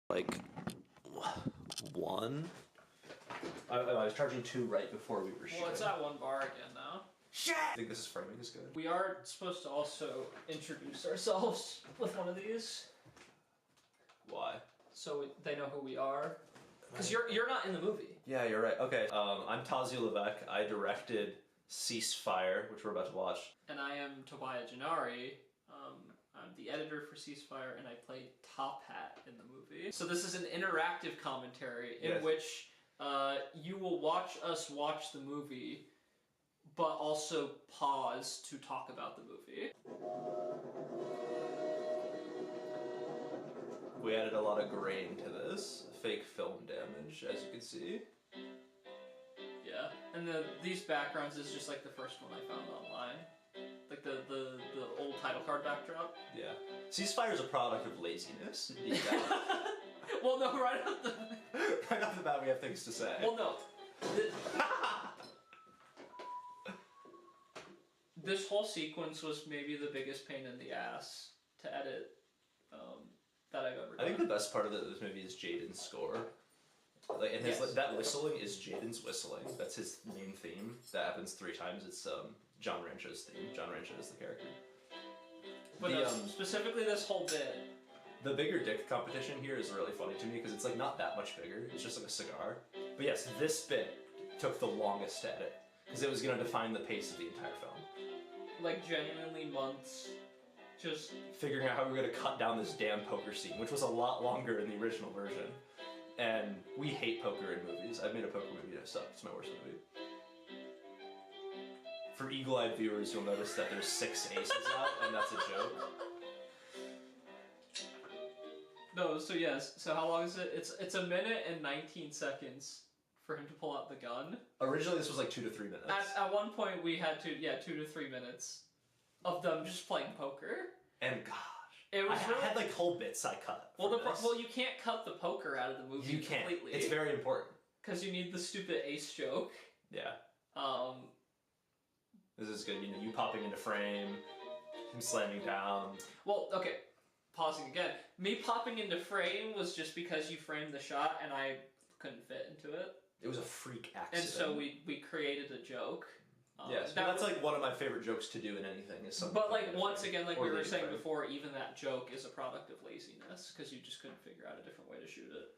Like, one? I was charging 2 right before we were shooting. Well, it's at 1 bar again now. Shit! I think this is framing is good. We are supposed to also introduce ourselves with one of these. Why? So they know who we are. Because you're not in the movie. Yeah, you're right. Okay, I'm Tazio LeVeque. I directed Ceasefire, which we're about to watch. And I am Tobiah Gennari. I'm the editor for Ceasefire, and I played Top Hat in the movie. So this is an interactive commentary in which you will watch us watch the movie, but also pause to talk about the movie. We added a lot of grain to this. Fake film damage, as you can see. Yeah, and these backgrounds is just like the first one I found online. Like the old title card backdrop. Yeah. Ceasefire is a product of laziness. Well, no, right off the bat we have things to say. Well, no. This whole sequence was maybe the biggest pain in the ass to edit that I've ever done. I think the best part of this movie is Jaden's score. Like, and that whistling is Jaden's whistling. That's his main theme. That happens 3 times. It's John Rancho's theme. John Rancho is the character. But specifically this whole bit. The bigger dick competition here is really funny to me because it's like not that much bigger. It's just like a cigar. But yes, this bit took the longest to edit because it was going to define the pace of the entire film. Like genuinely months. Just figuring out how we were going to cut down this damn poker scene, which was a lot longer in the original version. And we hate poker in movies. I've made a poker movie that sucked. It's my worst movie. For eagle-eyed viewers, you'll notice that there's 6 aces out, and that's a joke. No, so yes. So how long is it? It's 1 minute and 19 seconds for him to pull out the gun. Originally, this was like 2 to 3 minutes. At one point, we had 2 to 3 minutes of them just playing poker. And gosh, it was I had like whole bits I cut. Well, you can't cut the poker out of the movie. You can't. Completely. It's very important because you need the stupid ace joke. Yeah. This is good. You know, you popping into frame, him slamming down. Well, okay. Pausing again. Me popping into frame was just because you framed the shot and I couldn't fit into it. It was a freak accident. And so we created a joke. Yes, that's like one of my favorite jokes to do in anything. Is something. But like once again, like we were saying before, even that joke is a product of laziness because you just couldn't figure out a different way to shoot it.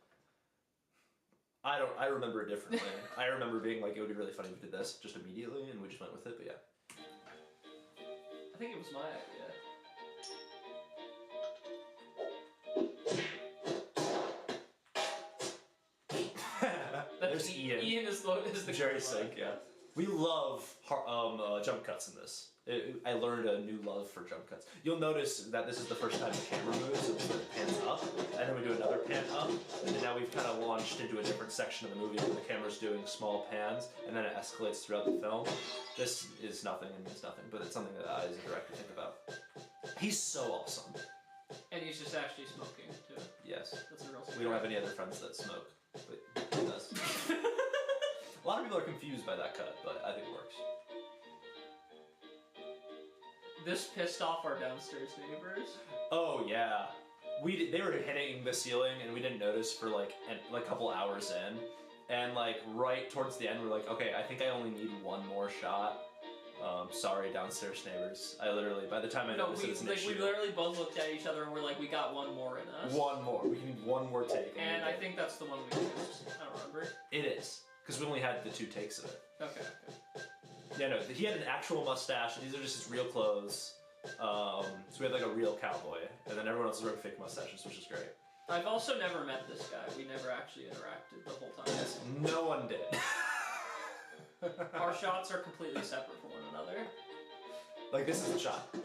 I remember a different way. I remember being like, it would be really funny if we did this just immediately, and we just went with it. But yeah, I think it was my idea. There's Ian. Ian is the Jerry Sink. Yeah. We love jump cuts in this. I learned a new love for jump cuts. You'll notice that this is the first time the camera moves, so it pans up, and then we do another pan up, and then now we've kind of launched into a different section of the movie where the camera's doing small pans, and then it escalates throughout the film. This is nothing and means nothing, but it's something that I as a director think about. He's so awesome. And he's just actually smoking, too. Yes. That's a real We don't have any other friends that smoke, but he does. A lot of people are confused by that cut, but I think it works. This pissed off our downstairs neighbors. Oh yeah, they were hitting the ceiling and we didn't notice for like a couple hours in, and like right towards the end we're like, okay, I think I only need one more shot. Sorry, downstairs neighbors. I literally, by the time I noticed it was an issue. We literally both looked at each other and we're like, we got one more in us. One more. We need one more take. And I think that's the one we used. I don't remember. It is. Because we only had the 2 takes of it. Okay. Yeah, no, he had an actual mustache, and these are just his real clothes. So we had like a real cowboy, and then everyone else was wearing fake mustaches, which is great. I've also never met this guy. We never actually interacted the whole time. Yes, no one did. Our shots are completely separate from one another. Like, this is the shot.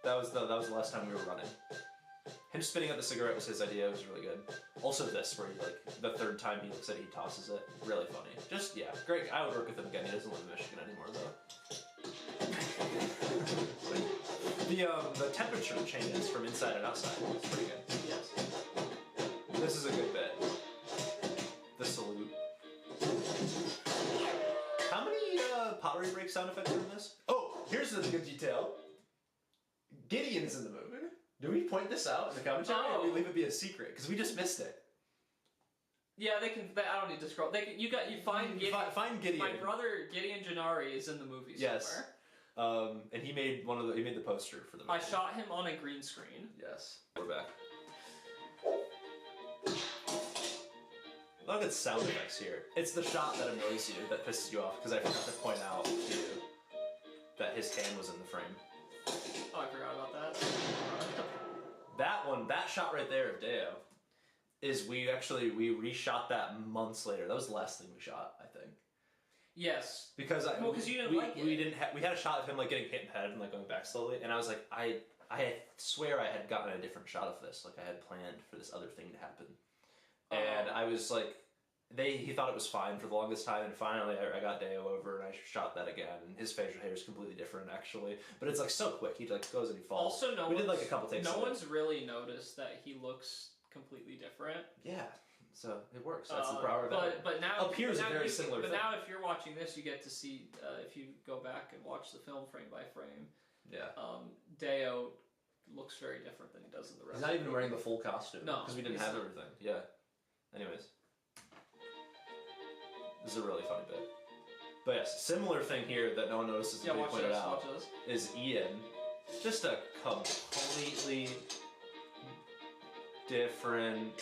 That was the last time we were running. Him spitting out the cigarette was his idea. It was really good. Also this, where he like the 3rd time he looks at it, he tosses it. Really funny. Just yeah, great. I would work with him again. He doesn't live in Michigan anymore though. The temperature changes from inside and outside. It's pretty good. Yes. This is a good bit. The salute. How many pottery break sound effects are in this? Oh, here's the good detail. Gideon's in the movie. Do we point this out in the commentary, or do we leave it be a secret? Because we just missed it. Yeah, they can. I don't need to scroll. You find Gideon. Find Gideon. My brother Gideon Gennari is in the movie somewhere. And he made he made the poster for the movie. I shot him on a green screen. Yes, we're back. A lot of good sound effects here. It's the shot that annoys you, that pisses you off, because I forgot to point out to you that his hand was in the frame. Oh, I forgot about that. That shot right there of Deo, is we reshot that months later. That was the last thing we shot, I think. Yes. Because you didn't like it. We had a shot of him like getting hit in the head and like going back slowly, and I was like, I swear I had gotten a different shot of this. Like I had planned for this other thing to happen. And I was like, he thought it was fine for the longest time, and finally I got Deo over and I shot that again, and his facial hair is completely different actually, but it's like so quick. He like goes and he falls. Also, we did like a couple takes. No one's really noticed that he looks completely different. Yeah, so it works. That's the power of it. But now appears a very similar. But now, if you're watching this, you get to see if you go back and watch the film frame by frame. Yeah. Deo looks very different than he does in the rest. He's not even wearing the full costume. No, because we didn't have everything. Yeah. Anyways, this is a really funny bit. But yes, similar thing here that no one notices that we pointed out is Ian. Just a completely different.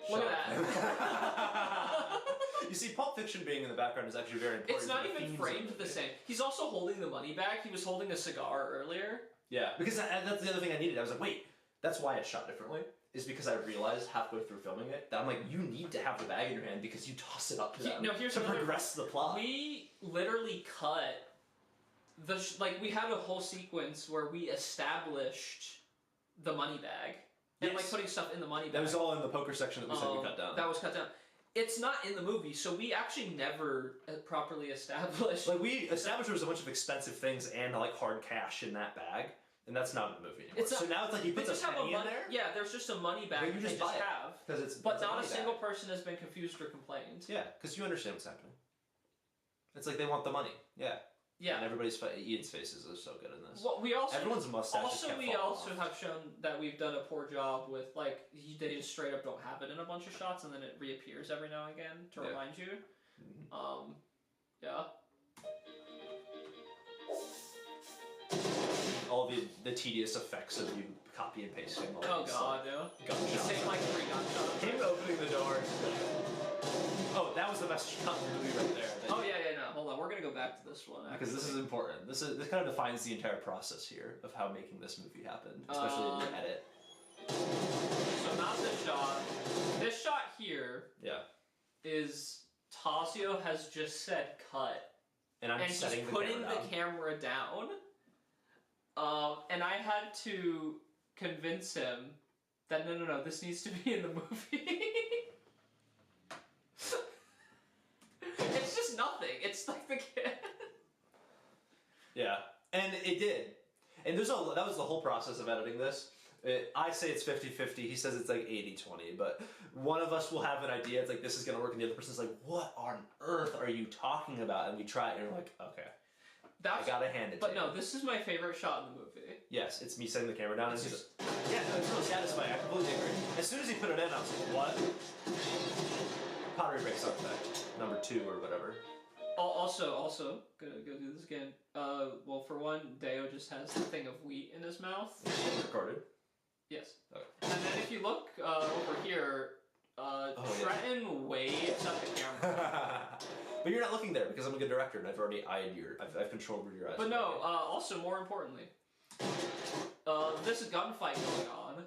Look at that. You see, Pulp Fiction being in the background is actually very important. It's not even framed the same. He's also holding the money bag. He was holding a cigar earlier. Yeah, because that's the other thing I needed. I was like, wait, that's why it's shot differently. Is because I realized halfway through filming it that I'm like, you need to have the bag in your hand because you toss it up to them to progress the plot. We literally cut we had a whole sequence where we established the money bag and like putting stuff in the money bag. That was all in the poker section that we said we cut down. That was cut down. It's not in the movie, so we actually never properly established. Like we established there was a bunch of expensive things and like hard cash in that bag. And that's not in the movie anymore. So now it's like he puts a penny in there? Yeah, there's just a money bag you just have. But not a single person has been confused or complained. Yeah, because you understand what's happening. It's like they want the money. Yeah. Yeah. And Ian's faces are so good in this. Well, we also... Everyone's mustache we also have shown that we've done a poor job with, like, they just straight up don't have it in a bunch of shots and then it reappears every now and again to remind you. Mm-hmm. Yeah. All the tedious effects of you copy and pasting. Oh god, yeah. Same like 3 gunshots. Him opening the door. Oh, that was the best shot in the movie right there. Oh yeah, no, hold on, we're gonna go back to this one. Actually. Because this is important. This kind of defines the entire process here of how making this movie happened, especially in the edit. So not this shot. This shot here. Yeah. Is Tazio has just said cut. And I'm just putting the camera down. And I had to convince him that no, this needs to be in the movie. It's just nothing. It's like the kid. Yeah, and it did. And that was the whole process of editing this. I say it's 50-50, he says it's like 80-20, but one of us will have an idea, it's like this is going to work, and the other person's like, what on earth are you talking about? And we try it, and we're like, okay. I gotta hand it to you. But no, this is my favorite shot in the movie. Yes, it's me setting the camera down and he's just... Yeah, no, it's really satisfying. I completely agree. As soon as he put it in, I was like, what? Pottery break sound effect. Number 2 or whatever. Also, gonna go do this again. Well, for one, Deo just has the thing of wheat in his mouth. Recorded? Yes. Okay. And then if you look over here, Trenton waves at the camera. But you're not looking there because I'm a good director and I've already I've controlled where your eyes are. But no, also more importantly, this gunfight going on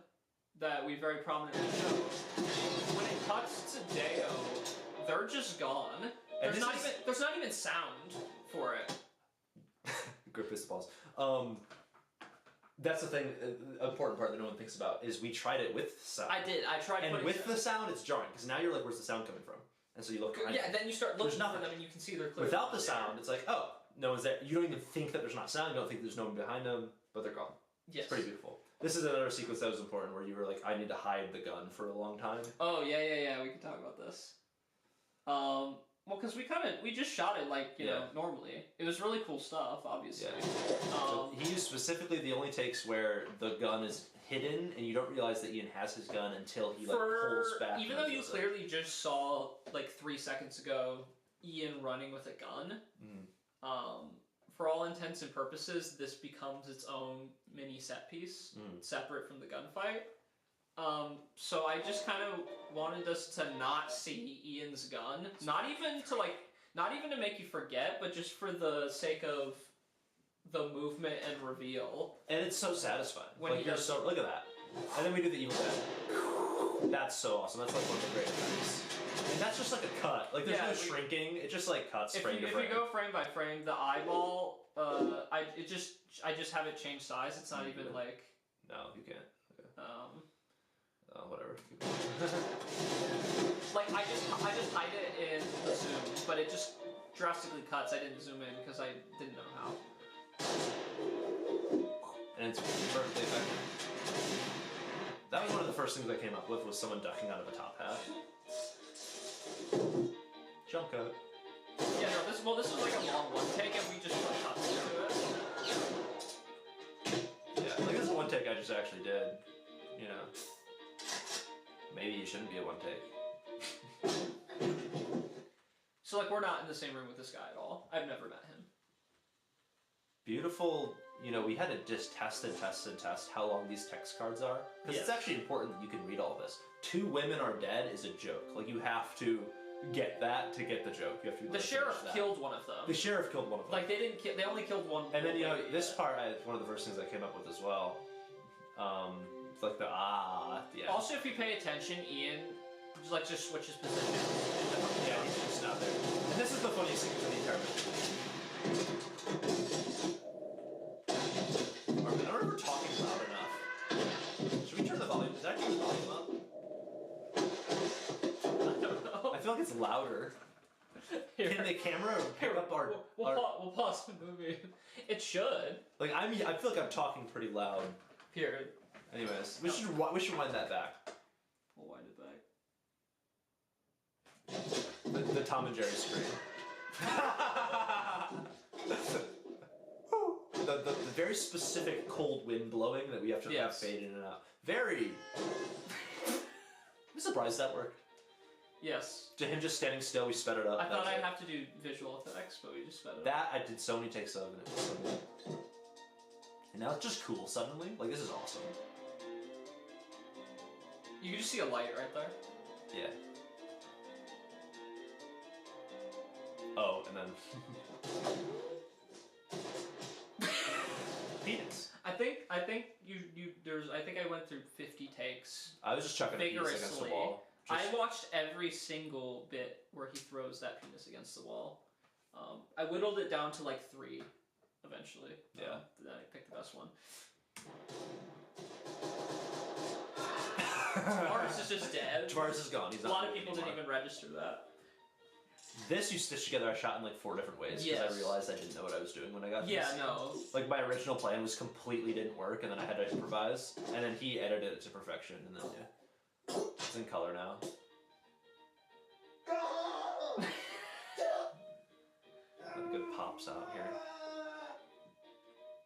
that we very prominently show. When it cuts to Deo, they're just gone. There's not even sound for it. Grip his balls. That's the thing, important part that no one thinks about is we tried it with sound. I did. I tried. And with the sound, it's jarring because now you're like, where's the sound coming from? And so you look. Yeah, then you start looking for them, and you can see they're clear. Without the sound, it's like, oh, no one's there. You don't even think that there's not sound. You don't think there's no one behind them, but they're gone. Yes. It's pretty beautiful. This is another sequence that was important where you were like, I need to hide the gun for a long time. Oh yeah. We can talk about this. Well, because we just shot it like you know normally. It was really cool stuff, obviously. Yeah. So he used specifically the only takes where the gun is hidden, and you don't realize that Ian has his gun until he pulls back. Even though you clearly just saw like 3 seconds ago Ian running with a gun, for all intents and purposes, this becomes its own mini set piece, separate from the gunfight. So I just kind of wanted us to not see Ian's gun, not even to make you forget, but just for the sake of the movement and reveal. And it's so satisfying. When like, look at that. And then we do the evil dead. That's so awesome. That's like one of the great effects. And that's just like a cut. Like there's no shrinking. It just like cuts frame to frame. If you go frame by frame, the eyeball, I just have it change size. It's not even like. No, you can't. Okay. Whatever. Like I just hide it in the zoom, but it just drastically cuts. I didn't zoom in because I didn't know how. And it's perfectly effective. That was one of the first things I came up with, was someone ducking out of a top hat. Jump cut. Yeah, no, this was like a long one take, and we just put cuts into it. Yeah, like this is one take I just actually did. You know, maybe it shouldn't be a one take. So like we're not in the same room with this guy at all. I've never met him. Beautiful. You know, we had to just test how long these text cards are. Because it's actually important that you can read all this. 2 women are dead is a joke. Like, you have to get that to get the joke. You have to. The sheriff killed one of them. The sheriff killed one of them. Like, they only killed one. And then, you know, this part, one of the first things I came up with as well. It's like the at the end. Also, if you pay attention, Ian just switches position. Yeah, he's just not there. And this is the funniest thing in the entire movie. I don't know if we're talking loud enough. Should we turn the volume? Did I turn the volume up? I don't know. I feel like it's louder. Here. Can the camera pick up our... We'll pause the movie. It should. Like, I feel like I'm talking pretty loud. Here. Anyways, we should wind that back. We'll wind it back. The Tom and Jerry scream. The very specific cold wind blowing that we have to have fade in and out. Very... I'm surprised that worked. Yes. To him just standing still, we sped it up. I thought I'd have to do visual effects, but we just sped it up. That I did so many takes of, and it was so good. And now it's just cool suddenly. Like, this is awesome. You can just see a light right there. Yeah. Oh, and then... Penis. I think I went through 50 takes. I was just chucking a penis against the vigorously. wall. I watched every single bit where he throws that penis against the wall. I whittled it down to like 3 eventually. Yeah. Then I picked the best one. Tavares is just dead. Tavares is gone. He's not a lot of people didn't even register that. This you stitched together, I shot in like 4 different ways because I realized I didn't know what I was doing when I got this. Yeah, no. Like my original plan was completely didn't work, and then I had to improvise, and then he edited it to perfection, and then it's in color now. Good pops out here.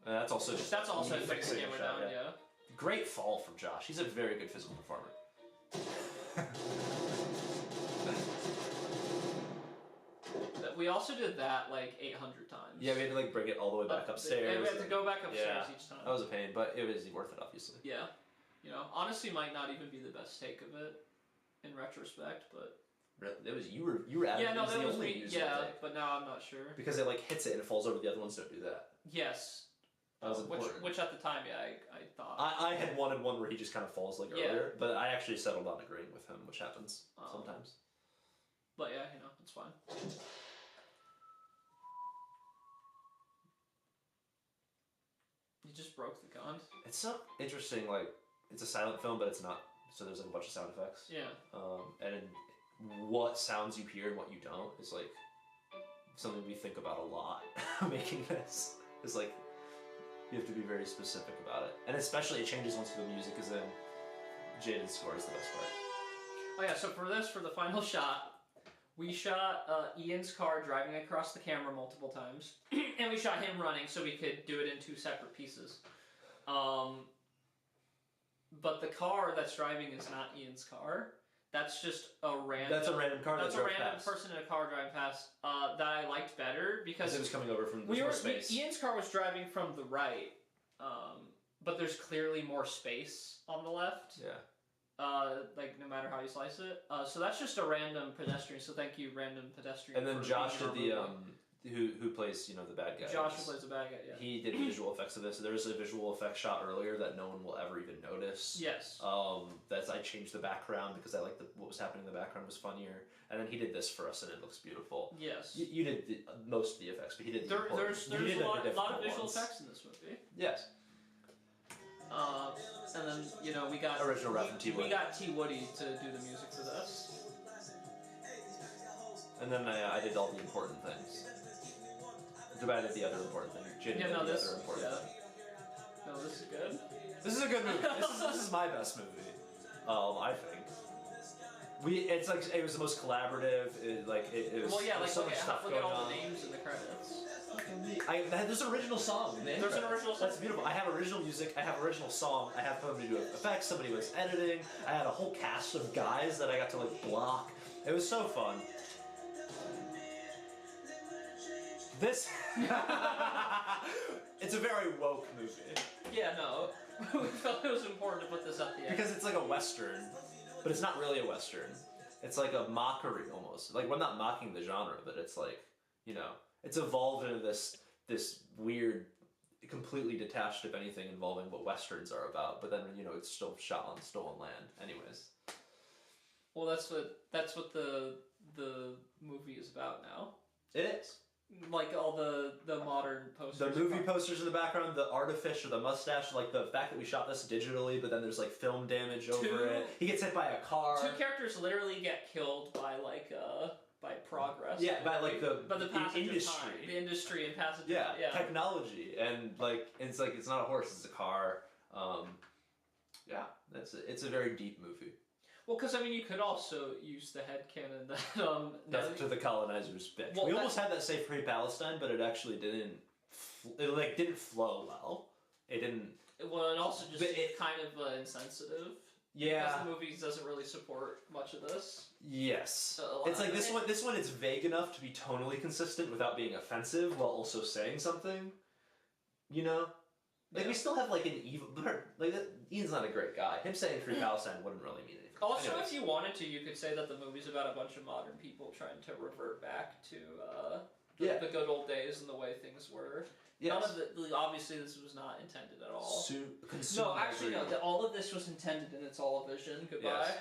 And that's also fixing camera down, yeah. Great fall from Josh. He's a very good physical performer. We also did that like 800 times. Yeah, we had to like bring it all the way back upstairs. We had to go back upstairs each time. That was a pain, but it was worth it, obviously. Yeah. You know, honestly might not even be the best take of it in retrospect, but... It was you were at yeah, no, that was me. Yeah, but now I'm not sure. Because it like hits it and it falls over. The other ones don't do that. Yes. That was important. Which at the time, yeah, I thought. I had wanted one where he just kind of falls like earlier, but I actually settled on agreeing with him, which happens sometimes. But yeah, you know, it's fine. You just broke the gun. It's so interesting. Like it's a silent film, but it's not. So there's like a bunch of sound effects. Yeah. And what sounds you hear and what you don't is like something we think about a lot. Making this is like you have to be very specific about it, and especially it changes once the music is in. Jaden's score is the best part. Oh yeah. So for the final shot. We shot Ian's car driving across the camera multiple times, and we shot him running so we could do it in 2 separate pieces. but the car that's driving is not Ian's car. That's just a random. That's a random car. That's a random person in a car driving past that I liked better because it was coming over from the space. Ian's car was driving from the right, but there's clearly more space on the left. Yeah. Like no matter how you slice it. So that's just a random pedestrian. So thank you, random pedestrian. And then Josh did the who plays the bad guy. Josh who plays the bad guy. Yeah. He did the visual effects of this. There's a visual effect shot earlier that no one will ever even notice. Yes. That's I changed the background because I liked what was happening in the background was funnier. And then he did this for us, and it looks beautiful. Yes. You did most of the effects, but he did. There's a lot of visual effects in this movie. Yes. And then we got original rep from T. Woody. We got T. Woody to do the music for this. And then I did all the important things. Tobiah did the other important thing. Jin did the other important thing. No, this is good. This is a good movie. This is my best movie. I think. It's like it was the most collaborative. It was. Well, yeah, so much stuff look going at all on. the names in the credits. There's an original song. There's an original song. That's beautiful. I have original music. I have original song. I have somebody do effects. Somebody was editing. I had a whole cast of guys that I got to block. It was so fun. This. It's a very woke movie. Yeah, no. We felt it was important to put this at the end. Because it's like a Western, but it's not really a Western. It's like a mockery almost. Like, we're not mocking the genre, but it's like, it's evolved into this weird, completely detached of anything involving what Westerns are about, but then, it's still shot on stolen land. Anyways. Well, that's what the movie is about now. It is. Like all the modern posters. The movie posters in the background, the artifice or the mustache, like the fact that we shot this digitally, but then there's film damage over it. He gets hit by a car. Two characters literally get killed by by progress. Yeah, by the passage industry. of time. The industry and passage of time. Yeah, technology. And it's not a horse, it's a car. Yeah, it's a very deep movie. Well, because you could also use the headcanon that to the colonizers' bitch. Well, we almost had that say Free Palestine, but it actually didn't. It didn't flow well. It didn't. Well, and also just kind of insensitive. Yeah, because the movie doesn't really support much of this. Yes, it's like this one. This one is vague enough to be tonally consistent without being offensive, while also saying something. We still have an evil. Ian's not a great guy. Him saying Free Palestine wouldn't really mean anything. Also, if you wanted to, you could say that the movie's about a bunch of modern people trying to revert back to the good old days and the way things were. Yes. None of obviously, this was not intended at all. No, actually, no. All of this was intended in its all vision. Goodbye.